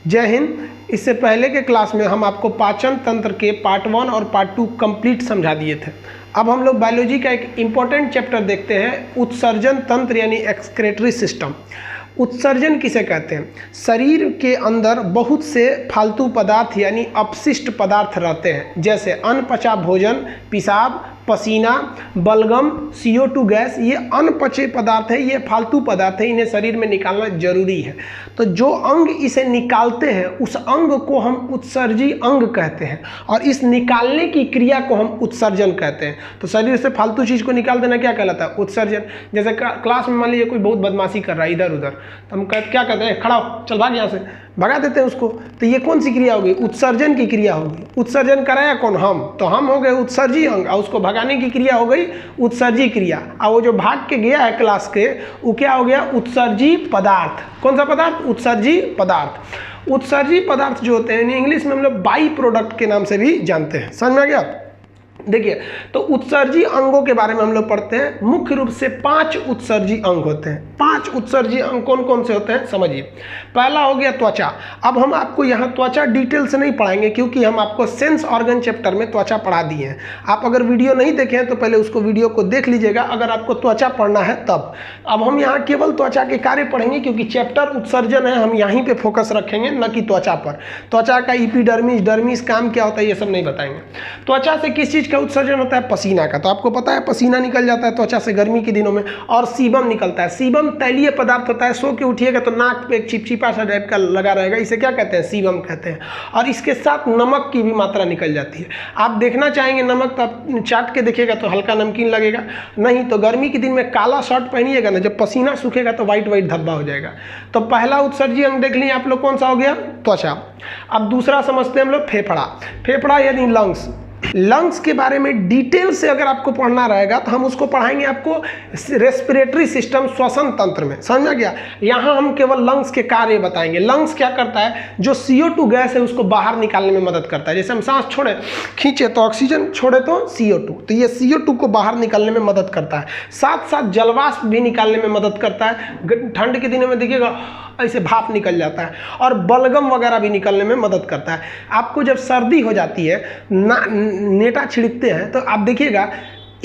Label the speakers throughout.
Speaker 1: जय हिंद। इससे पहले के क्लास में हम आपको पाचन तंत्र के पार्ट 1 और पार्ट 2 कंप्लीट समझा दिए थे। अब हम लोग बायोलॉजी का एक इम्पॉर्टेंट चैप्टर देखते हैं, उत्सर्जन तंत्र यानी एक्सक्रेटरी सिस्टम। उत्सर्जन किसे कहते हैं? शरीर के अंदर बहुत से फालतू पदार्थ यानी अपशिष्ट पदार्थ रहते हैं, जैसे अनपचा भोजन, पेशाब, पसीना, बलगम, CO2 गैस। ये अनपचे पदार्थ है, ये फालतू पदार्थ है, इन्हें शरीर में निकालना जरूरी है। तो जो अंग इसे निकालते हैं उस अंग को हम उत्सर्जी अंग कहते हैं, और इस निकालने की क्रिया को हम उत्सर्जन कहते हैं। तो शरीर से फालतू चीज़ को निकाल देना क्या कहलाता है? उत्सर्जन। जैसे क्लास में मान लीजिए कोई बहुत बदमाशी कर रहा है इधर उधर, तो हम क्या कहते हैं? खड़ा हो, चल भाग यहाँ से, भगा देते हैं उसको। तो ये कौन सी क्रिया होगी? उत्सर्जन की क्रिया होगी। उत्सर्जन कराया कौन? हम। तो हम हो गए उत्सर्जी अंग, और उसको भगाने की क्रिया हो गई उत्सर्जी क्रिया। और वो जो भाग के गया है क्लास के, वो क्या हो गया? उत्सर्जी पदार्थ। कौन सा पदार्थ? उत्सर्जी पदार्थ। उत्सर्जी पदार्थ जो होते हैं इंग्लिश में हम लोग बाई प्रोडक्ट के नाम से भी जानते हैं। समझ में आ गया? देखिए, तो उत्सर्जी अंगों के बारे में हम लोग पढ़ते हैं। मुख्य रूप से 5 उत्सर्जी अंग होते हैं। 5 उत्सर्जी अंग कौन कौन से होते हैं समझिए। पहला हो गया त्वचा। अब हम आपको यहाँ त्वचा डिटेल से नहीं पढ़ाएंगे, क्योंकि हम आपको सेंस ऑर्गन चैप्टर में त्वचा पढ़ा दिए हैं। आप अगर वीडियो नहीं देखे हैं तो पहले उसको वीडियो को देख लीजिएगा, अगर आपको त्वचा पढ़ना है तब। अब हम यहाँ केवल त्वचा के कार्य पढ़ेंगे, क्योंकि चैप्टर उत्सर्जन है, हम यहीं पर फोकस रखेंगे, न कि त्वचा पर। त्वचा का इपीडर्मिस, डर्मिस, काम क्या होता है, ये सब नहीं बताएंगे। त्वचा से किस चीज़ का उत्सर्जन होता है? पसीना का। तो आपको पता है पसीना निकल जाता है त्वचा से गर्मी के दिनों में। और सीबम निकलता है। सीबम तैलीय पदार्थ होता है। सो के उठिएगा तो नाक पे एक चिपचिपा सा टाइप का लगा रहेगा, इसे क्या कहते हैं? सीबम कहते हैं। और इसके साथ नमक की भी मात्रा निकल जाती है। आप देखना चाहेंगे नमक, तो आप चाट के देखिएगा तो हल्का नमकीन लगेगा, नहीं तो गर्मी के दिन में काला शर्ट पहनिएगा ना, जब पसीना सूखेगा तो वाइट वाइट धब्बा हो जाएगा। तो पहला उत्सर्जी अंग देख लिए आप लोग, कौन सा हो गया? त्वचा। अब दूसरा समझते हैं हम लोग फेफड़ा। फेफड़ा यानी लंग्स। लंग्स के बारे में डिटेल से अगर आपको पढ़ना रहेगा तो हम उसको पढ़ाएंगे आपको रेस्पिरेटरी सिस्टम, श्वसन तंत्र में। समझ में गया? यहाँ हम केवल लंग्स के कार्य बताएंगे। लंग्स क्या करता है? जो CO2 गैस है उसको बाहर निकालने में मदद करता है। जैसे हम सांस छोड़े, खींचे तो ऑक्सीजन, छोड़े तो CO2। तो ये CO2 को बाहर निकालने में मदद करता है। साथ साथ जलवाष्प भी निकालने में मदद करता है। ठंड के दिनों में देखिएगा ऐसे भाप निकल जाता है। और बलगम वगैरह भी निकलने में मदद करता है। आपको जब सर्दी हो जाती है, नेटा छिड़कते हैं, तो आप देखिएगा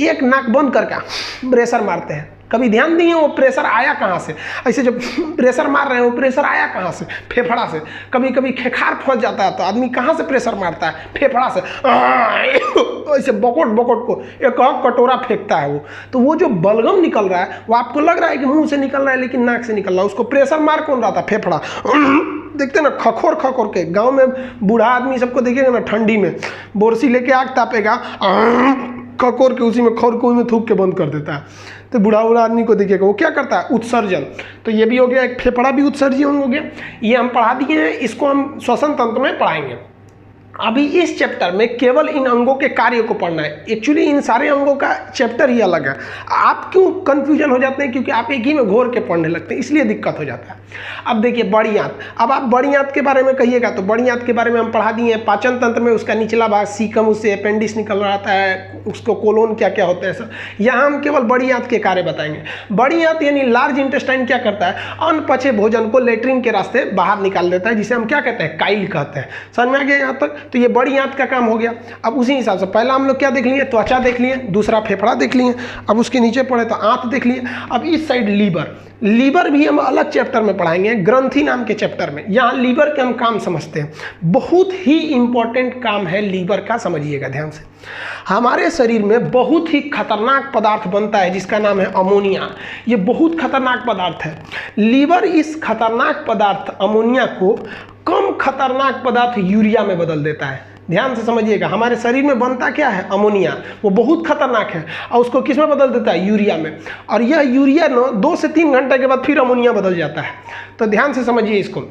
Speaker 1: एक नाक बंद करके प्रेशर मारते हैं। कभी ध्यान दिए वो प्रेशर आया कहाँ से? ऐसे जब प्रेशर मार रहे हैं, वो प्रेशर आया कहाँ से? फेफड़ा से। कभी कभी खेखार फंस जाता है तो आदमी कहाँ से प्रेशर मारता है? फेफड़ा से। ऐसे बकोट बकोट को एक कटोरा फेंकता है वो। तो वो जो बलगम निकल रहा है वो आपको लग रहा है कि मुंह से निकल रहा है, लेकिन नाक से निकल रहा है। उसको प्रेशर मार कौन रहा था? फेफड़ा। देखते ना खखोर खखोर के। गांव में बूढ़ा आदमी सबको देखेगा ना, ठंडी में बोरसी लेके आग तापेगा, खखोर के उसी में खौरकुई में थूक के बंद कर देता है। तो बूढ़ा आदमी को देखिएगा वो क्या करता है? उत्सर्जन। तो ये भी हो गया, एक फेफड़ा भी उत्सर्जी अंग हो गया। ये हम पढ़ा दिए हैं, इसको हम श्वसन तंत्र में पढ़ाएंगे। अभी इस चैप्टर में केवल इन अंगों के कार्य को पढ़ना है। एक्चुअली इन सारे अंगों का चैप्टर ही अलग है। आप क्यों कंफ्यूजन हो जाते हैं? क्योंकि आप एक ही में घोर के पढ़ने लगते हैं, इसलिए दिक्कत हो जाता है। अब देखिए बड़ी आंत। अब आप बड़ी आंत के बारे में कहिएगा तो बड़ी आंत के बारे में हम पढ़ा दिए हैं। पाचन तंत्र में उसका निचला भाग सीकम, उससे अपेंडिक्स निकल रहा आता है, उसको कोलोन क्या क्या होते हैं सब। यहाँ हम केवल बड़ी आंत के कार्य बताएंगे। बड़ी आंत यानी लार्ज इंटेस्टाइन क्या करता है? अनपचे भोजन को लेट्रिन के रास्ते बाहर निकाल देता है, जिसे हम क्या कहते हैं? काइल कहते हैं। समझ में आ गया यहाँ तक? तो ये बड़ी आंत का काम हो गया। अब उसी हिसाब से पहला हम लोग क्या देख लिए? त्वचा देख लिए, दूसरा फेफड़ा देख लिए, अब उसके नीचे पड़े तो आंत देख लिए। अब इस साइड लीवर। लीवर भी हम अलग चैप्टर में पढ़ाएंगे, ग्रंथि नाम के चैप्टर में। यहाँ लीवर के हम काम समझते हैं। बहुत ही इंपॉर्टेंट काम है लीवर का, समझिएगा ध्यान से। हमारे शरीर में बहुत ही खतरनाक पदार्थ बनता है जिसका नाम है अमोनिया। ये बहुत खतरनाक पदार्थ है। लीवर इस खतरनाक पदार्थ अमोनिया को कम खतरनाक पदार्थ यूरिया में बदल देता है। ध्यान से समझिएगा, हमारे शरीर में बनता क्या है? अमोनिया। वो बहुत खतरनाक है, और उसको किस में बदल देता है? यूरिया में। और यह यूरिया 2 से 3 घंटे के बाद फिर अमोनिया बदल जाता है। तो ध्यान से समझिए इसको।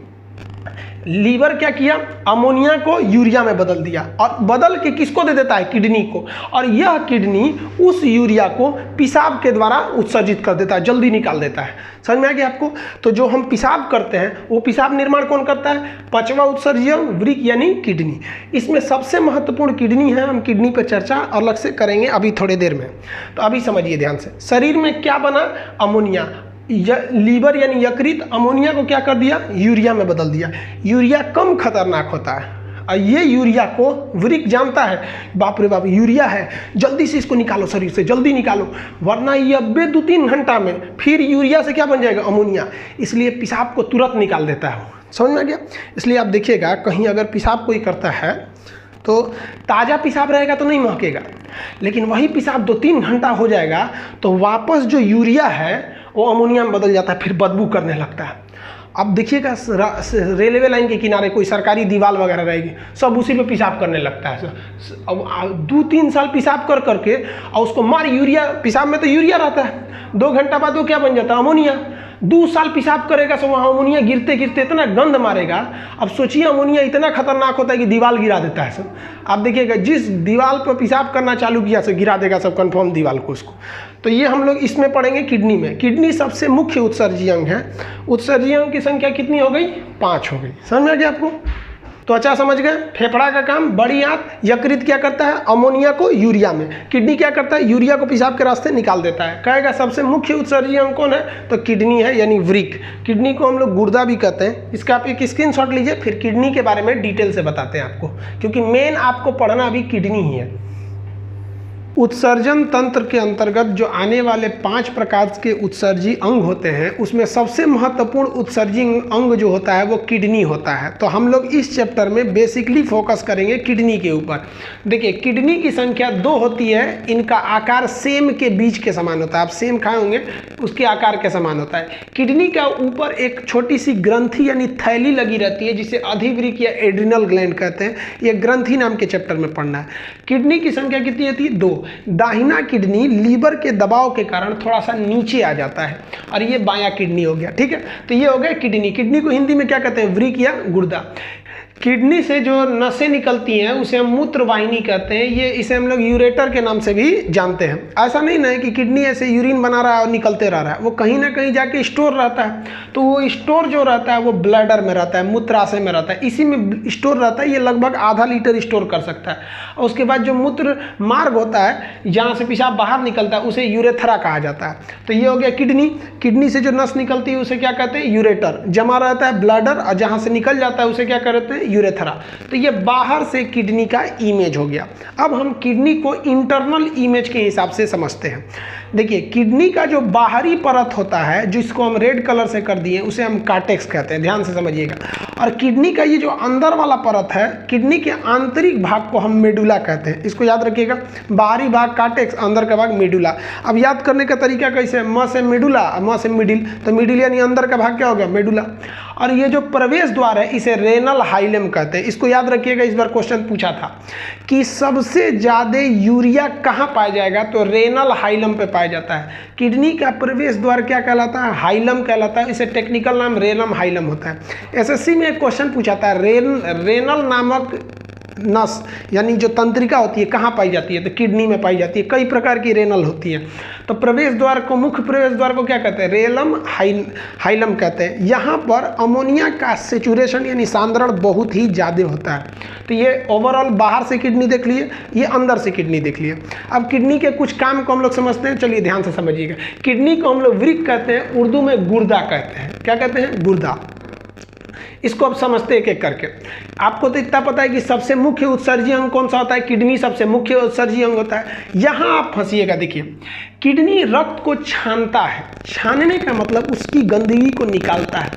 Speaker 1: लीवर क्या किया? अमोनिया को यूरिया में बदल दिया, और बदल के किसको दे देता है? किडनी को। और यह किडनी उस यूरिया को पेशाब के द्वारा उत्सर्जित कर देता है, जल्दी निकाल देता है। समझ में आ गया आपको? तो जो हम पेशाब करते हैं वो पेशाब निर्माण कौन करता है? 5वां उत्सर्जी अंग वृक्क यानी किडनी। इसमें सबसे महत्वपूर्ण किडनी है। हम किडनी पर चर्चा अलग से करेंगे अभी थोड़ी देर में। तो अभी समझिए ध्यान से, शरीर में क्या बना? अमोनिया। लीवर यानी यकृत अमोनिया को क्या कर दिया, यूरिया में बदल दिया। यूरिया कम खतरनाक होता है और ये यूरिया को वृक्क जानता है, बाप रे बाप यूरिया है, जल्दी से इसको निकालो शरीर से, जल्दी निकालो, वरना ये 2-3 घंटा में फिर यूरिया से क्या बन जाएगा, अमोनिया। इसलिए पेशाब को तुरंत निकाल देता है, समझ में आ गया। इसलिए आप देखिएगा कहीं अगर पेशाब कोई करता है तो ताज़ा पेशाब रहेगा तो नहीं महकेगा, लेकिन वही पेशाब 2-3 घंटा हो जाएगा तो वापस जो यूरिया है वो अमोनिया में बदल जाता है, फिर बदबू करने लगता है। अब देखिएगा रेलवे लाइन के किनारे कोई सरकारी दीवार वगैरह रहेगी, सब उसी पे पेशाब करने लगता है। अब 2-3 साल पेशाब कर करके और उसको मार यूरिया, पेशाब में तो यूरिया रहता है, 2 घंटा बाद वो क्या बन जाता है, अमोनिया। 2 साल पेशाब करेगा तो वहाँ अमोनिया गिरते गिरते इतना गंद मारेगा। अब सोचिए अमोनिया इतना खतरनाक होता है कि दीवार गिरा देता है सब। आप देखिएगा जिस दीवार पर पेशाब करना चालू किया से गिरा देगा सब कन्फर्म दीवार को उसको। तो ये हम लोग इसमें पढ़ेंगे किडनी में। किडनी सबसे मुख्य उत्सर्जी अंग है। उत्सर्जी अंग की संख्या कितनी हो गई, 5 हो गई। समझ में आ गया आपको। त्वचा समझ गए। फेफड़ा का काम, बड़ी आंत, यकृत क्या करता है, अमोनिया को यूरिया में, किडनी क्या करता है, यूरिया को पेशाब के रास्ते निकाल देता है। कहेगा सबसे मुख्य उत्सर्जी अंग कौन है, तो किडनी है, यानी वृक्क। किडनी को हम लोग गुर्दा भी कहते हैं। इसका आप एक स्क्रीनशॉट लीजिए, फिर किडनी के बारे में डिटेल से बताते हैं आपको, क्योंकि मेन आपको पढ़ना अभी किडनी ही है। उत्सर्जन तंत्र के अंतर्गत जो आने वाले 5 प्रकार के उत्सर्जी अंग होते हैं, उसमें सबसे महत्वपूर्ण उत्सर्जी अंग जो होता है वो किडनी होता है। तो हम लोग इस चैप्टर में बेसिकली फोकस करेंगे किडनी के ऊपर। देखिए किडनी की संख्या 2 होती है। इनका आकार सेम के बीज के समान होता है। आप सेम खाए होंगे, उसके आकार के समान होता है। किडनी का ऊपर एक छोटी सी ग्रंथि यानी थैली लगी रहती है, जिसे अधिवृक्क या एड्रिनल ग्लैंड कहते हैं। ये ग्रंथि नाम के चैप्टर में पढ़ना है। किडनी की संख्या कितनी होती है, 2। दाहिना किडनी लीवर के दबाव के कारण थोड़ा सा नीचे आ जाता है, और ये बायां किडनी हो गया। ठीक है, तो ये हो गया किडनी। किडनी को हिंदी में क्या कहते हैं, वृक्क या गुर्दा। किडनी से जो नसें निकलती हैं उसे हम मूत्र वाहिनी कहते हैं। ये इसे हम लोग यूरेटर के नाम से भी जानते हैं। ऐसा नहीं ना है कि किडनी ऐसे यूरिन बना रहा है और निकलते रह रहा है, वो कहीं ना कहीं जाके स्टोर रहता है। तो वो स्टोर जो रहता है वो ब्लैडर में रहता है, मूत्राशय में रहता है, इसी में स्टोर रहता है। ये लगभग आधा लीटर स्टोर कर सकता है। और उसके बाद जो मूत्र मार्ग होता है जहाँ से पेशाब बाहर निकलता है उसे यूरेथ्रा कहा जाता है। तो ये हो गया किडनी। किडनी से जो नस निकलती है उसे क्या कहते हैं, यूरेटर। जमा रहता है ब्लैडर, और जहाँ से निकल जाता है उसे क्या कहते हैं, यूरेथ्रा। तो ये बाहर से किडनी का इमेज हो गया। अब हम किडनी को इंटरनल इमेज के हिसाब से समझते हैं। देखिए किडनी का जो बाहरी परत होता है, जिसको हम रेड कलर से कर दिए, उसे हम कार्टेक्स कहते हैं, ध्यान से समझिएगा। और किडनी का ये जो अंदर वाला परत है, किडनी के आंतरिक भाग को हम मेडुला कहते हैं। इसको याद रखिएगा, बाहरी भाग कार्टेक्स, अंदर का भाग मेडुला। अब याद करने का तरीका कैसे, म से मेडुला, म से मिडिल, तो मिडिल यानी अंदर का भाग क्या हो गया, मेडुला। और ये जो प्रवेश द्वार है इसे रेनल हाइलम कहते हैं। इसको याद रखिएगा, इस बार क्वेश्चन पूछा था कि सबसे ज़्यादा यूरिया कहाँ पाया जाएगा, तो रेनल हाइलम पे पाया जाता है। किडनी का प्रवेश द्वार क्या कहलाता है, हाइलम कहलाता है। इसे टेक्निकल नाम रेनम हाइलम होता है। एसएससी में एक क्वेश्चन पूछा था, रेनल नामक नस यानी जो तंत्रिका होती है कहाँ पाई जाती है, तो किडनी में पाई जाती है। कई प्रकार की रेनल होती है। तो प्रवेश द्वार को, मुख्य प्रवेश द्वार को क्या कहते हैं, रेलम हाइलम कहते हैं। यहाँ पर अमोनिया का सेचुरेशन यानी सांद्रण बहुत ही ज़्यादा होता है। तो ये ओवरऑल बाहर से किडनी देख लिए, ये अंदर से किडनी देख लिए। अब किडनी के कुछ काम को हम लोग समझते हैं, चलिए ध्यान से समझिएगा। किडनी को हम लोग वृक्क कहते हैं, उर्दू में गुर्दा कहते हैं। क्या कहते हैं, गुर्दा। इसको अब समझते हैं एक एक करके। आपको तो इतना पता है कि सबसे मुख्य उत्सर्जी अंग कौन सा होता है, किडनी सबसे मुख्य उत्सर्जी अंग होता है। यहाँ आप फंसिएगा। देखिए किडनी रक्त को छानता है। छानने का मतलब उसकी गंदगी को निकालता है,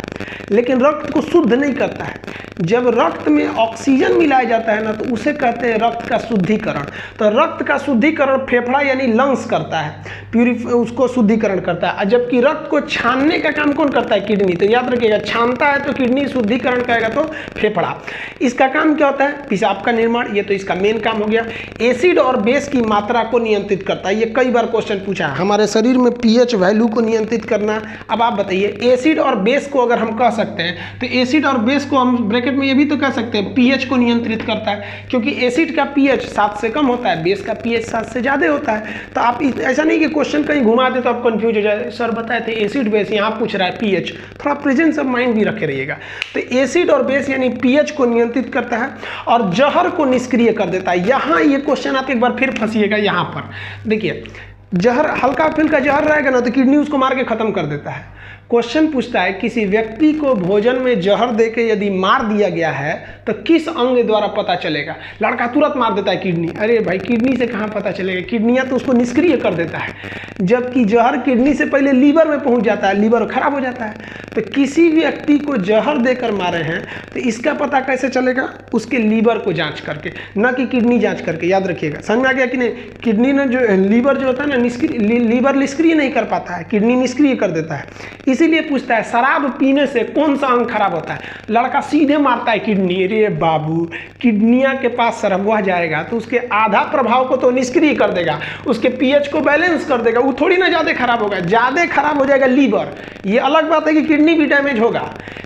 Speaker 1: लेकिन रक्त को शुद्ध नहीं करता है। जब रक्त में ऑक्सीजन मिलाया जाता है ना, तो उसे कहते हैं रक्त का शुद्धिकरण। तो रक्त का शुद्धिकरण फेफड़ा यानी लंग्स करता है, उसको शुद्धिकरण करता है। जबकि रक्त को छानने का काम कौन करता है, किडनी। तो याद रखिएगा, छानता है तो किडनी, शुद्धिकरण करेगा तो फेफड़ा। इसका काम क्या होता है, पेशाब का निर्माण, ये तो इसका मेन काम हो गया। एसिड और बेस की मात्रा को नियंत्रित करता है। ये कई बार क्वेश्चन पूछा है, हमारे शरीर में पीएच वैल्यू को नियंत्रित करना। अब आप बताइए, एसिड और बेस को अगर हम कह सकते हैं, तो एसिड और बेस को हम ब्रैकेट में ये भी तो कह सकते हैं पीएच को नियंत्रित करता है, क्योंकि एसिड का पीएच 7 से कम होता है, बेस का पीएच 7 से ज़्यादा होता है। तो आप ऐसा नहीं कि क्वेश्चन कहीं घुमा दे तो आप कंफ्यूज हो जाए, सर बताए थे एसिड बेस, यहाँ पूछ रहा है पीएच। थोड़ा प्रेजेंस ऑफ माइंड भी रखे रहिएगा। तो एसिड और बेस यानी पीएच को नियंत्रित करता है और जहर को निष्क्रिय कर देता है। यहाँ ये क्वेश्चन आप एक बार फिर फंसिएगा। यहाँ पर देखिए, जहर, हल्का फुल्का जहर रहेगा ना, तो किडनी उसको मार के खत्म कर देता है। क्वेश्चन पूछता है किसी व्यक्ति को भोजन में जहर देके यदि मार दिया गया है तो किस अंग द्वारा पता चलेगा। लड़का तुरंत मार देता है किडनी। अरे भाई किडनी से कहाँ पता चलेगा, किडनियाँ तो उसको निष्क्रिय कर देता है, जबकि जहर किडनी से पहले लीवर में पहुँच जाता है, लीवर खराब हो जाता है। तो किसी व्यक्ति को जहर देकर मारे हैं तो इसका पता कैसे चलेगा, उसके लीवर को जाँच करके, न कि किडनी जाँच करके। याद रखिएगा, समझ में आ गया कि नहीं। किडनी ने जो लीवर जो होता है ना, लीवर निष्क्रिय नहीं कर पाता है, किडनी निष्क्रिय कर देता है। इसीलिए पूछता है शराब पीने से कौन सा अंग खराब होता है। लड़का सीधे मारता है किडनी। अरे बाबू, किडनियां के पास शराबा जाएगा तो उसके आधा प्रभाव को तो निष्क्रिय कर देगा, उसके पीएच को बैलेंस कर देगा, वो थोड़ी ना ज़्यादा खराब होगा। ज़्यादा खराब हो जाएगा लीवर। ये अलग बात है कि किडनी भी डैमेज होगा,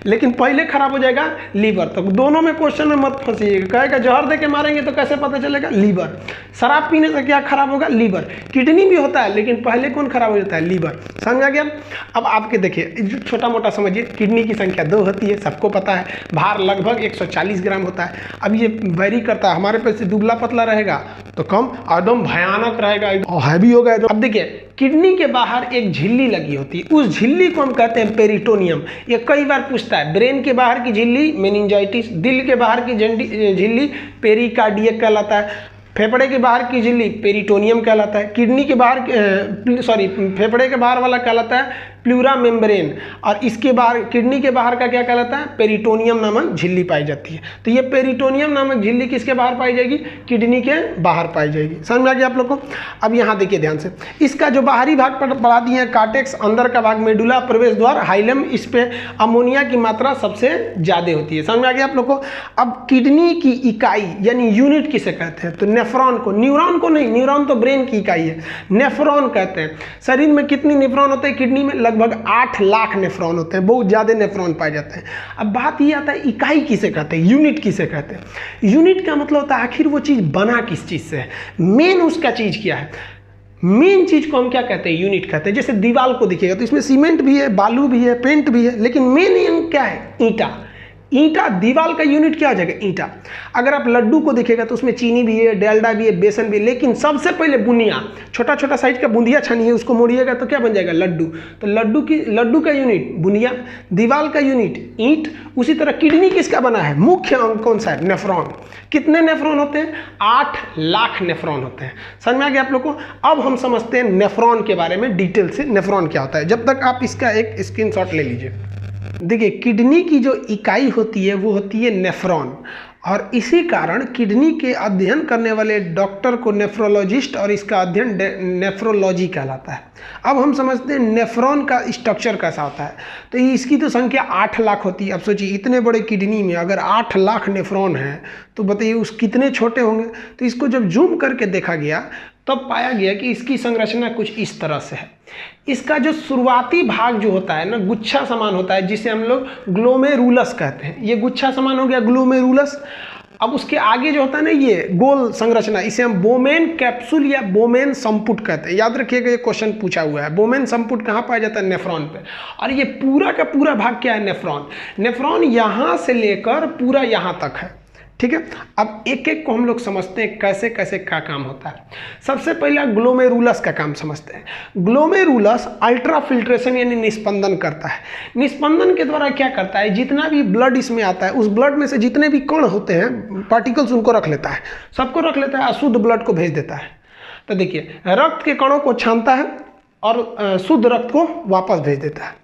Speaker 1: लेकिन पहले खराब हो जाएगा लीवर। तो दोनों में क्वेश्चन में मत फंसिएगा। कहेगा जहर दे के मारेंगे तो कैसे पता चलेगा, लीवर। शराब पीने से क्या खराब होगा, लीवर। किडनी भी होता है, लेकिन पहले कौन खराब हो जाता है, लीवर। समझ आ गया। अब आपके देखिए छोटा मोटा समझिए, किडनी की संख्या 2 होती है, सबको पता है। भार लगभग 140 ग्राम होता है। अब ये वेरी करता है, हमारे पे से दुबला पतला रहेगा तो कम, एकदम भयानक रहेगा, हैवी होगा। अब देखिए किडनी के बाहर एक झिल्ली लगी होती है, उस झिल्ली को हम कहते हैं पेरिटोनियम। ये कई बार पूछता है। ब्रेन के बाहर की झिल्ली मेनिंजाइटिस, दिल के बाहर की झिल्ली पेरिकार्डियक कहलाता है, फेफड़े के बाहर की झिल्ली पेरिटोनियम कहलाता है, किडनी के बाहर फेफड़े के बाहर वाला कहलाता है प्लूरा मेम्ब्रेन, और इसके बाहर किडनी के बाहर का क्या कहलाता है, पेरिटोनियम नामक झिल्ली पाई जाती है। तो ये पेरिटोनियम नामक झिल्ली किसके बाहर पाई जाएगी, किडनी के बाहर पाई जाएगी। समझ में आ गया आप लोग को। अब यहाँ देखिए ध्यान से, इसका जो बाहरी भाग पर बढ़ा दिए हैं कार्टेक्स, अंदर का भाग मेडुला, प्रवेश द्वार हाइलम, इस पे अमोनिया की मात्रा सबसे ज़्यादा होती है। समझ में आ गया आप लोग को। अब किडनी की इकाई यानी यूनिट किसे कहते हैं, तो नेफ्रॉन को, न्यूरॉन को नहीं, न्यूरॉन तो ब्रेन की इकाई है, नेफ्रॉन कहते हैं। शरीर में कितनी नेफ्रॉन होते हैं, किडनी में लगभग 8 लाख नेफ्रॉन होते हैं, बहुत ज़्यादा नेफ्रॉन पाए जाते हैं। अब बात ये आता है इकाई किसे कहते हैं, यूनिट किसे कहते हैं। यूनिट का मतलब होता है आखिर वो चीज़ बना किस चीज़ से है, मेन उसका चीज़ क्या है। मेन चीज़ को हम क्या कहते हैं, यूनिट कहते हैं। जैसे दीवार को देखिएगा तो इसमें सीमेंट भी है, बालू भी है, पेंट भी है, लेकिन मेन क्या है, ईंटा। ईंटा, दीवार का यूनिट क्या हो जाएगा, ईंटा। अगर आप लड्डू को देखिएगा तो उसमें चीनी भी है, डालडा भी है, बेसन भी है, लेकिन सबसे पहले बुनिया, छोटा छोटा साइज का बूंदिया छानिए, उसको मोड़िएगा तो क्या बन जाएगा, लड्डू। तो लड्डू का यूनिट बुनिया, दीवार का यूनिट ईंट। उसी तरह किडनी किसका बना है, मुख्य अंग कौन सा है, नेफ्रॉन। कितने नेफ्रॉन होते हैं, 8 लाख नेफ्रॉन होते हैं। समझ में आ गया आप लोग को। अब हम समझते हैं नेफ्रॉन के बारे में डिटेल से, नेफ्रॉन क्या होता है। जब तक आप इसका एक स्क्रीनशॉट ले लीजिए। देखिए किडनी की जो इकाई होती है वो होती है नेफ्रॉन, और इसी कारण किडनी के अध्ययन करने वाले डॉक्टर को नेफ्रोलॉजिस्ट और इसका अध्ययन नेफ्रोलॉजी कहलाता है। अब हम समझते हैं नेफ्रॉन का स्ट्रक्चर कैसा होता है। तो इसकी तो संख्या 8 लाख होती है। अब सोचिए इतने बड़े किडनी में अगर 8 लाख नेफ्रॉन है तो बताइए उस कितने छोटे होंगे। तो इसको जब जूम करके देखा गया तब पाया गया कि इसकी संरचना कुछ इस तरह से है। इसका जो शुरुआती भाग जो होता है ना, गुच्छा समान होता है, जिसे हम लोग ग्लोमेरुलस कहते हैं। ये गुच्छा समान हो गया ग्लोमेरुलस। अब उसके आगे जो होता है ना ये गोल संरचना, इसे हम बोमेन कैप्सूल या बोमेन संपुट कहते हैं। याद रखिएगा, ये क्वेश्चन पूछा हुआ है। बोमेन संपुट कहाँ पाया जाता है, नेफ्रॉन पे। और ये पूरा का पूरा भाग क्या है, नेफ्रॉन। नेफ्रॉन यहाँ से लेकर पूरा यहाँ तक है, ठीक है। अब एक एक को हम लोग समझते हैं कैसे कैसे क्या काम होता है। सबसे पहला ग्लोमेरुलस का काम समझते हैं। ग्लोमेरुलस अल्ट्रा फिल्ट्रेशन यानी निस्पंदन करता है। निस्पंदन के द्वारा क्या करता है, जितना भी ब्लड इसमें आता है उस ब्लड में से जितने भी कण होते हैं, पार्टिकल्स, उनको रख लेता है, सबको रख लेता है, अशुद्ध ब्लड को भेज देता है। तो देखिए रक्त के कणों को छानता है और शुद्ध रक्त को वापस भेज देता है।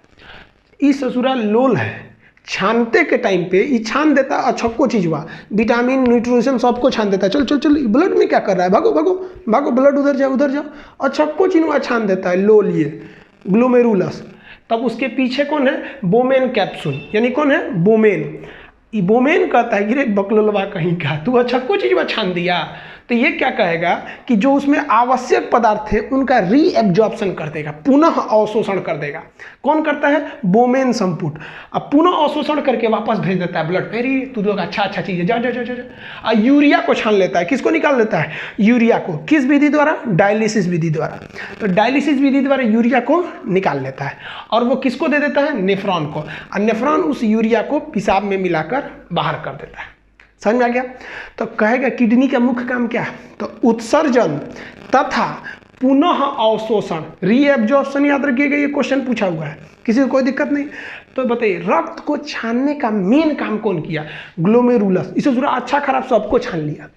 Speaker 1: इस ससुरा लोल है, छानते के टाइम पे ये छान देता है, अच्छको चीज हुआ, विटामिन न्यूट्रिशन सबको छान देता है। चल चल चल ब्लड में क्या कर रहा है, भागो भागो भागो, ब्लड उधर जाओ उधर जाओ, अच्छको चीज हुआ छान देता है लोल, ये ग्लोमेरुलस। तब उसके पीछे कौन है, बोमेन कैप्सूल, यानी कौन है, बोमेन। ये बोमेन कहता है गिरे बकलोलवा कहीं का, तू अच्छको चीज हुआ छान दिया। तो ये क्या कहेगा कि जो उसमें आवश्यक पदार्थ थे उनका रीएब्जॉर्प्शन कर देगा, पुनः अवशोषण कर देगा। कौन करता है, बोमेन संपुट। अब पुनः अवशोषण करके वापस भेज देता है ब्लड। अरे तू लोग अच्छा चीज़ है, जा जा जा जा। यूरिया को छान लेता है। किसको निकाल लेता है, यूरिया को। किस विधि द्वारा, डायलिसिस विधि द्वारा। तो डायलिसिस विधि द्वारा यूरिया को निकाल लेता है और वो किसको दे देता है, नेफ्रॉन को। और नेफ्रॉन उस यूरिया को पेशाब में मिलाकर बाहर कर देता है। समझ में आ गया। तो कहेगा किडनी का मुख्य काम क्या है, तो उत्सर्जन तथा पुनः अवशोषण, रीएब्जॉर्प्शन याद रखिएगा, ये क्वेश्चन पूछा हुआ है, किसी को कोई दिक्कत नहीं। तो बताइए रक्त को छानने का मेन काम कौन किया? ग्लोमेरुलस, इसे पूरा अच्छा खराब सबको छान लिया।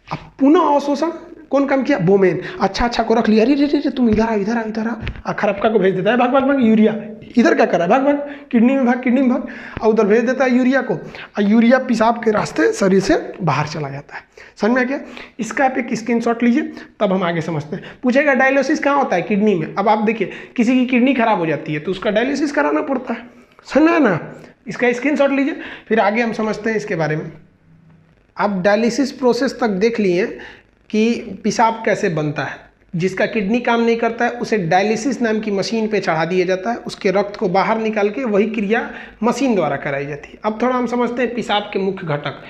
Speaker 1: अब पुनः अवशोषण कौन काम किया? बोमेन, अच्छा को रख लिया, अरे रे तुम इधर आ, खरपका को भेज देता है, भाग यूरिया, इधर क्या कर रहा है, भाग किडनी में भाग, और उधर भेज देता है यूरिया को, और यूरिया पेशाब के रास्ते शरीर से बाहर चला जाता है। समझ में आ गया? इसका आप एक स्क्रीनशॉट लीजिए, तब हम आगे समझते हैं। पूछेगा डायलिसिस कहाँ होता है? किडनी में। अब आप देखिए किसी की किडनी खराब हो जाती है तो उसका डायलिसिस कराना पड़ता है, समझ ना? इसका स्क्रीनशॉट लीजिए, फिर आगे हम समझते हैं इसके बारे में। आप डायलिसिस प्रोसेस तक देख लिए कि पेशाब कैसे बनता है। जिसका किडनी काम नहीं करता है उसे डायलिसिस नाम की मशीन पे चढ़ा दिया जाता है, उसके रक्त को बाहर निकाल के वही क्रिया मशीन द्वारा कराई जाती है। अब थोड़ा हम समझते हैं पेशाब के मुख्य घटक।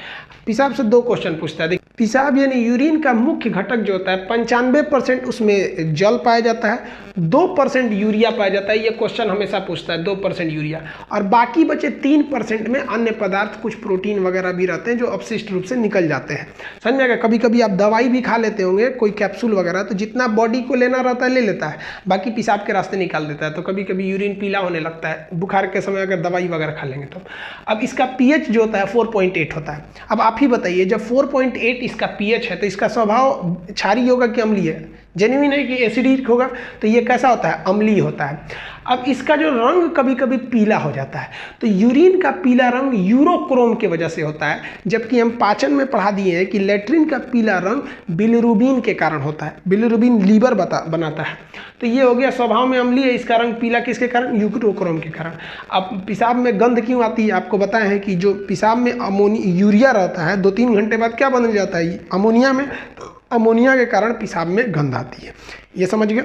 Speaker 1: पेशाब से 2 क्वेश्चन पूछता है। पेशाब यानी यूरिन का मुख्य घटक जो होता है 95% उसमें जल पाया जाता है, 2% यूरिया पाया जाता है। ये क्वेश्चन हमेशा पूछता है, 2% यूरिया, और बाकी बचे 3% में अन्य पदार्थ, कुछ प्रोटीन वगैरह भी रहते हैं जो अपशिष्ट रूप से निकल जाते हैं। समझ में आएगा? कभी कभी आप दवाई भी खा लेते होंगे, कोई कैप्सूल वगैरह, तो जितना बॉडी को लेना रहता है ले लेता है, बाकी पेशाब के रास्ते निकाल देता है। तो कभी कभी यूरिन पीला होने लगता है बुखार के समय अगर दवाई वगैरह खा लेंगे तो। अब इसका पीएच जो होता है 4.8 होता है। अब आप ही बताइए, जब 4.8 इसका पीएच है तो इसका स्वभाव क्षारीय होगा कि अम्लीय है? जेन्युइन है कि एसिडिक होगा? तो ये कैसा होता है? अम्लीय होता है। अब इसका जो रंग कभी कभी पीला हो जाता है, तो यूरिन का पीला रंग यूरोक्रोम की वजह से होता है, जबकि हम पाचन में पढ़ा दिए हैं कि लैट्रिन का पीला रंग बिलिरुबिन के कारण होता है। बिलिरुबिन लीवर बनाता है। तो ये हो गया स्वभाव में अम्लीय है, इसका रंग पीला किसके कारण? यूरोक्रोम के कारण। अब पेशाब में गंध क्यों आती है? आपको बताया है कि जो पेशाब में यूरिया रहता है 2-3 घंटे बाद क्या बन जाता है? अमोनिया में। अमोनिया के कारण पेशाब में गंध आती है। ये समझ गए?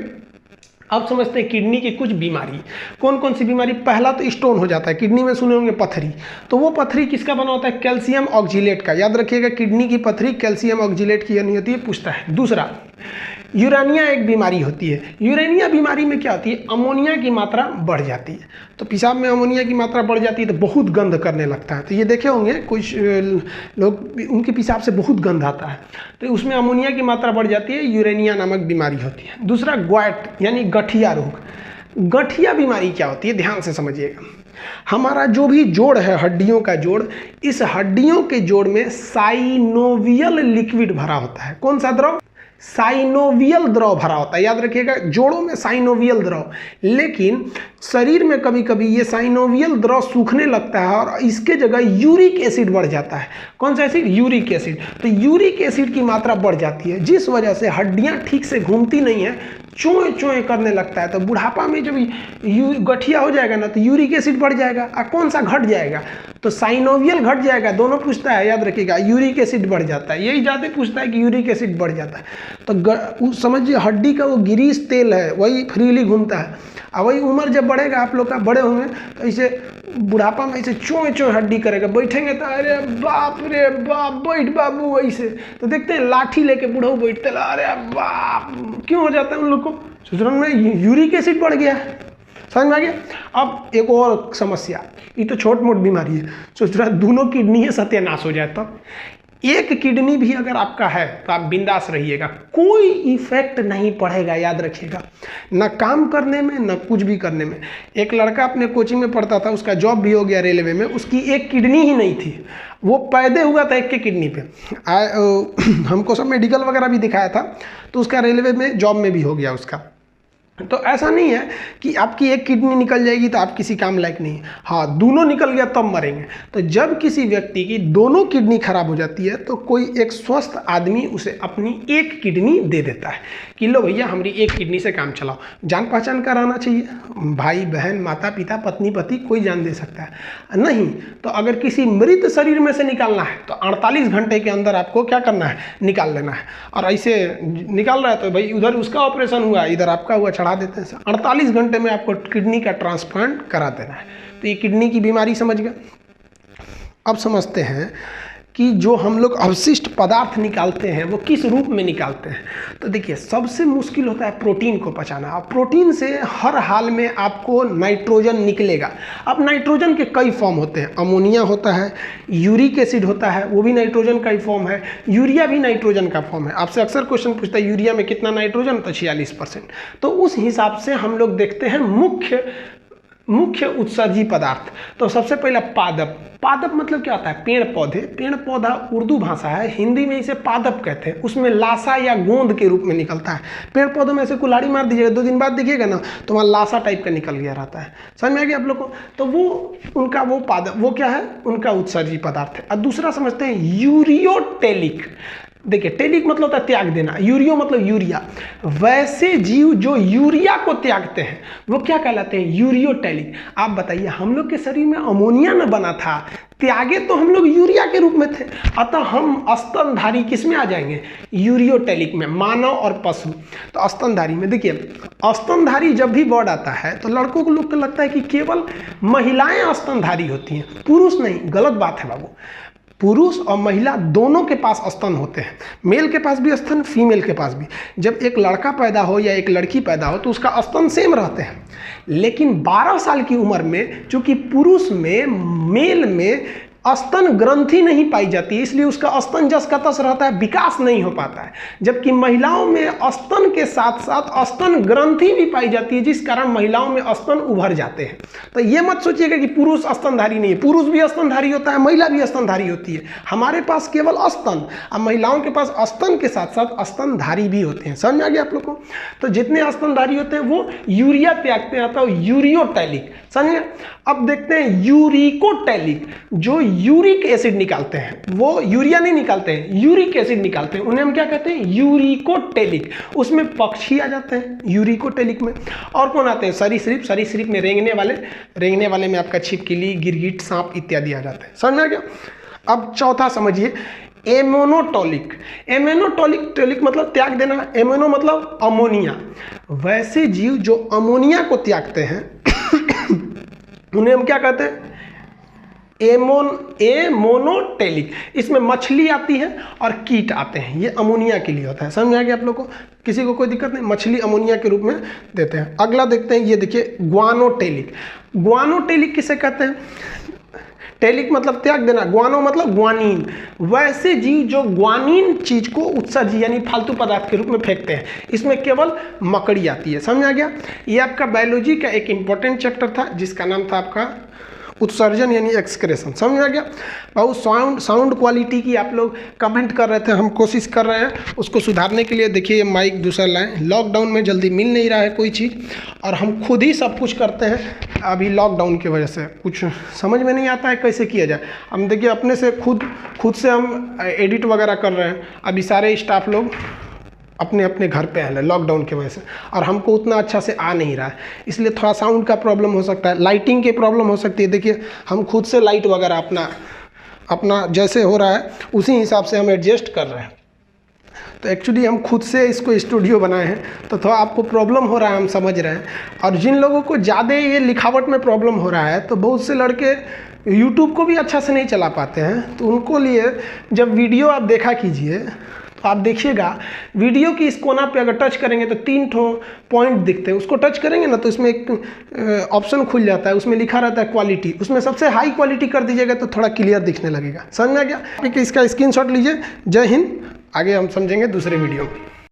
Speaker 1: अब समझते हैं किडनी की कुछ बीमारी। कौन कौन सी बीमारी? पहला तो स्टोन हो जाता है, किडनी में सुने होंगे पथरी। तो वो पथरी किसका बना होता है? कैल्शियम ऑक्जिलेट का। याद रखिएगा किडनी की पथरी कैल्शियम ऑक्जिलेट की नहीं होती है, पूछता है। दूसरा यूरेनिया एक बीमारी होती है। यूरेनिया बीमारी में क्या होती है? अमोनिया की मात्रा बढ़ जाती है। तो पेशाब में अमोनिया की मात्रा बढ़ जाती है तो बहुत गंध करने लगता है। तो ये देखे होंगे कुछ लोग, उनके पेशाब से बहुत गंध आता है, तो उसमें अमोनिया की मात्रा बढ़ जाती है, यूरेनिया नामक बीमारी होती है। दूसरा ग्वाइट यानी गठिया रोग। गठिया बीमारी क्या होती है? ध्यान से समझिएगा। हमारा जो भी जोड़ है, हड्डियों का जोड़, इस हड्डियों के जोड़ में साइनोवियल लिक्विड भरा होता है। कौन सा द्रव? साइनोवियल द्रव भरा होता है। याद रखिएगा जोड़ों में साइनोवियल द्रव। लेकिन शरीर में कभी कभी ये साइनोवियल द्रव सूखने लगता है और इसके जगह यूरिक एसिड बढ़ जाता है। कौन सा एसिड? Uric acid. तो यूरिक एसिड की मात्रा बढ़ जाती है, जिस वजह से हड्डियां ठीक से घूमती नहीं है, चोए चोए करने लगता है। तो बुढ़ापा में जब गठिया हो जाएगा ना तो यूरिक एसिड बढ़ जाएगा। और कौन सा घट जाएगा? तो साइनोवियल घट जाएगा। दोनों पूछता है, याद रखिएगा। यूरिक एसिड बढ़ जाता है, यही ज़्यादा पूछता है कि यूरिक एसिड बढ़ जाता है। तो समझिए हड्डी का वो गिरीश तेल है वही फ्रीली घूमता है। और वही उम्र जब बढ़ेगा, आप लोग का बड़े होंगे तो इसे बुढ़ापा में ऐसे चोए चोए हड्डी करेगा। बैठेंगे तो अरे बाप रे बाप, बैठ बाबू ऐसे। तो देखते हैं लाठी लेके बूढ़ा बैठते, अरे बाप, क्यों हो जाता है उन लोग को? सुतरंग में यूरिक एसिड बढ़ गया। समझ में आ गया? अब एक और समस्या, ये तो छोट मोट बीमारी है। सोच रहा दोनों किडनी सत्यानाश हो जाए तब। एक किडनी भी अगर आपका है तो आप बिंदास रहिएगा, कोई इफेक्ट नहीं पड़ेगा। याद रखिएगा, ना काम करने में ना कुछ भी करने में। एक लड़का अपने कोचिंग में पढ़ता था, उसका जॉब भी हो गया रेलवे में, उसकी एक किडनी ही नहीं थी। वो पैदा हुआ था एक के किडनी पे। हमको सब मेडिकल वगैरह भी दिखाया था, तो उसका रेलवे में जॉब में भी हो गया उसका। तो ऐसा नहीं है कि आपकी एक किडनी निकल जाएगी तो आप किसी काम लायक नहीं है। हाँ, दोनों निकल गया तब मरेंगे। तो जब किसी व्यक्ति की दोनों किडनी खराब हो जाती है तो कोई एक स्वस्थ आदमी उसे अपनी एक किडनी दे देता है कि लो भैया हमारी एक किडनी से काम चलाओ। जान पहचान का रहना चाहिए, भाई बहन, माता पिता, पत्नी पति, कोई जान दे सकता है। नहीं तो अगर किसी मृत शरीर में से निकालना है तो 48 घंटे के अंदर आपको क्या करना है? निकाल लेना है। और ऐसे निकाल रहा है तो भाई उधर उसका ऑपरेशन हुआ, इधर आपका हुआ, चढ़ा देते हैं। 48 घंटे में आपको किडनी का ट्रांसप्लांट करा देना है। तो ये किडनी की बीमारी समझ गए। अब समझते हैं कि जो हम लोग अवशिष्ट पदार्थ निकालते हैं वो किस रूप में निकालते हैं। तो देखिए सबसे मुश्किल होता है प्रोटीन को पचाना। अब प्रोटीन से हर हाल में आपको नाइट्रोजन निकलेगा। अब नाइट्रोजन के कई फॉर्म होते हैं, अमोनिया होता है, यूरिक एसिड होता है, वो भी नाइट्रोजन का ही फॉर्म है, यूरिया भी नाइट्रोजन का फॉर्म है। आपसे अक्सर क्वेश्चन पूछता है यूरिया में कितना नाइट्रोजन, तो 46%। तो उस हिसाब से हम लोग देखते हैं मुख्य उत्सर्जी पदार्थ। तो सबसे पहला पादप। पादप मतलब क्या होता है, पेड़ पौधे। पेड़ पौधा उर्दू भाषा है, हिंदी में इसे पादप कहते हैं। उसमें लाशा या गोंद के रूप में निकलता है। पेड़ पौधों में से कुल्हाड़ी मार दीजिएगा, 2 दिन बाद देखिएगा ना तो वहाँ लाशा टाइप का निकल गया रहता है। समझ में आ गया आप लोग को। तो वो उनका वो पादप, वो क्या है, उनका उत्सर्जी पदार्थ है। और दूसरा समझते हैं यूरियोटेलिक। देखिए टेलिक मतलब होता है त्याग देना, यूरियो मतलब यूरिया। वैसे जीव जो यूरिया को त्यागते हैं वो क्या कहलाते हैं, यूरियोटेलिक। आप बताइए, हम लोग के शरीर में अमोनिया न बना था, त्यागे तो हम लोग यूरिया के रूप में थे, अतः हम स्तनधारी किस में आ जाएंगे, यूरियोटेलिक में। मानव और पशु, तो स्तनधारी में देखिए, स्तनधारी जब भी वर्ड आता है तो लड़कों को लोग को लगता है कि केवल महिलाएं स्तनधारी होती हैं, पुरुष नहीं। गलत बात है बाबू। पुरुष और महिला दोनों के पास स्तन होते हैं, मेल के पास भी स्तन, फीमेल के पास भी। जब एक लड़का पैदा हो या एक लड़की पैदा हो तो उसका स्तन सेम रहते हैं, लेकिन 12 साल की उम्र में चूंकि पुरुष में, मेल में स्तन ग्रंथि नहीं पाई जाती, इसलिए उसका स्तन जस का तस रहता है, विकास नहीं हो पाता है। जबकि महिलाओं में स्तन के साथ साथ स्तन ग्रंथि भी पाई जाती है, जिस कारण महिलाओं में स्तन उभर जाते हैं। तो ये मत सोचिएगा कि पुरुष स्तनधारी नहीं है, पुरुष भी स्तनधारी होता है, महिला भी स्तनधारी होती है। हमारे पास केवल स्तन, अब महिलाओं के पास स्तन के साथ साथ स्तनधारी भी होते हैं। समझ में आ गया आप लोग को। तो जितने स्तनधारी होते हैं वो यूरिया त्यागते हैं, तो यूरियोटेलिक। समझिए। अब देखते हैं यूरिकोटेलिक, जो यूरिक एसिड निकालते हैं, वो यूरिया नहीं निकालते हैं, यूरिक एसिड निकालते हैं, उन्हें हम क्या कहते हैं, यूरिकोटेलिक। उसमें पक्षी आ जाते हैं यूरिकोटेलिक में। और कौन आते हैं, सरीसृप। सरीसृप में रेंगने वाले में आपका छिपकली, गिरगिट, सांप इत्यादि आ जाते हैं। समझ में आ गया। अब चौथा समझिए, एमोनोटोलिक। एमोनोटोलिक मतलब त्याग देना, एमोनो मतलब अमोनिया। वैसे जीव जो अमोनिया को त्यागते हैं उन्हें हम क्या कहते हैं, एमोनोटेलिक। इसमें मछली आती है और कीट आते हैं, ये अमोनिया के लिए होता है। समझ में आ गया आप लोग को। किसी को कोई दिक्कत नहीं, मछली अमोनिया के रूप में देते हैं। अगला देखते हैं, ये देखिए ग्वानोटेलिक। ग्वानोटेलिक किसे कहते हैं, टेलिक मतलब त्याग देना, ग्वानो मतलब ग्वानीन। वैसे जीव जो ग्वानीन चीज को उत्सर्जी यानी फालतू पदार्थ के रूप में फेंकते हैं, इसमें केवल मकड़ी आती है। समझ आ गया। ये आपका बायोलॉजी का एक इंपॉर्टेंट चैप्टर था जिसका नाम था आपका उत्सर्जन यानी एक्सक्रेशन। समझ आ गया। बहुत साउंड क्वालिटी की आप लोग कमेंट कर रहे थे, हम कोशिश कर रहे हैं उसको सुधारने के लिए। देखिए ये माइक दूसरा लाएं, लॉकडाउन में जल्दी मिल नहीं रहा है कोई चीज़, और हम खुद ही सब कुछ करते हैं। अभी लॉकडाउन की वजह से कुछ समझ में नहीं आता है कैसे किया जाए। हम देखिए अपने से खुद से हम एडिट वगैरह कर रहे हैं। अभी सारे स्टाफ लोग अपने अपने घर पे हैं लॉकडाउन की वजह से, और हमको उतना अच्छा से आ नहीं रहा है, इसलिए थोड़ा साउंड का प्रॉब्लम हो सकता है, लाइटिंग की प्रॉब्लम हो सकती है। देखिए हम खुद से लाइट वगैरह अपना जैसे हो रहा है उसी हिसाब से हम एडजस्ट कर रहे हैं। तो एक्चुअली हम खुद से इसको स्टूडियो बनाए हैं, तो थोड़ा आपको प्रॉब्लम हो रहा है, हम समझ रहे हैं। और जिन लोगों को ज़्यादा ये लिखावट में प्रॉब्लम हो रहा है, तो बहुत से लड़के यूट्यूब को भी अच्छा से नहीं चला पाते हैं, तो उनको लिए जब वीडियो आप देखा कीजिए तो आप देखिएगा वीडियो की इस कोना पे अगर टच करेंगे तो 3 पॉइंट दिखते हैं। उसको टच करेंगे ना तो इसमें एक ऑप्शन खुल जाता है, उसमें लिखा रहता है क्वालिटी। उसमें सबसे हाई क्वालिटी कर दीजिएगा तो थोड़ा क्लियर दिखने लगेगा। समझ में आ गया। इसका स्क्रीनशॉट लीजिए। जय हिंद। आगे हम समझेंगे दूसरे वीडियो में।